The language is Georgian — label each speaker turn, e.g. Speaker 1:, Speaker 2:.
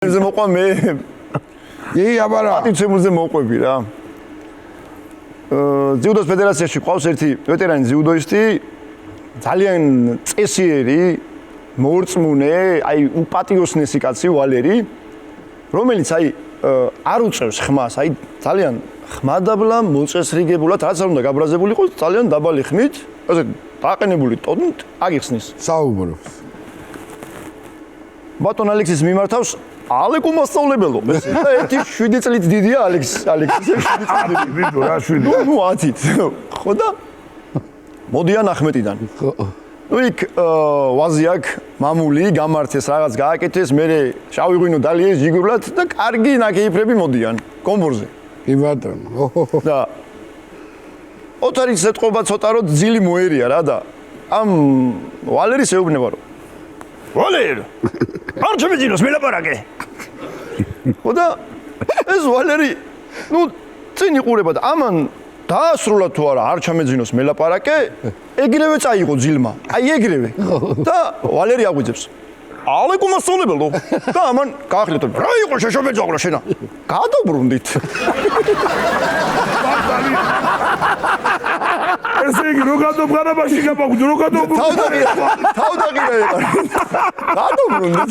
Speaker 1: ზე მოყვა მე
Speaker 2: აბარა
Speaker 1: პატიცემულზე მოყვები რა ძიუდოს ფედერაციაში ყავს ერთი ვეტერანი ძიუდოისტი ძალიან წესიერი მოურწმუნე აი უპატიოსნესი კაცი ვალერი რომელიც აი არ უწევს ხმას აი ძალიან ხმადაბლა მოწესრიგებულად რაც არ უნდა გაბრაზებული იყოს ძალიან დაბალი ხმით ასე დაყენებული ტონით აგიხსნის
Speaker 2: საუბრობს
Speaker 1: ბატონ ალექსის მიმართავს ალეკო მასწავლებელო და ერთი 7 წლით დიდია ალექსის 7 წლით
Speaker 2: ვიდო რა 7
Speaker 1: ნუ 10-ით ხო და მოდიან ახმეტიდან ნუ იქ ვაზი აქ მამული გამართეს რაღაც გააკეთეს მე შავი ღვინო დალიეს ჯიგრულად და კარგი ნაკეიფრები მოდიან კომბორზე
Speaker 2: კი ბატონო
Speaker 1: და ოთარის ეთყობა ცოტა რომ ძილი მოერია რა და ამ ვალერის ეუბნება რომ ვალერ არ შემეძინოს მელაპარაკე ხო და ეს ვალერი ნუ წინ იყურება და ამან დაასრულა თუ არა არ ჩამეძინოს მელაპარაკე ეგრევე წაიღო ძილმა აი ეგრევე და ვალერი აღვიძებს ალეკო მასწავლებელო და ამან გაახლეთ რა იყო შეშობეძაღლა შენა გადაბრუნდით
Speaker 2: ესე იგი რო გადაბღარებაში გაბაგდო რო
Speaker 1: თავდაღირა გადაბრუნდით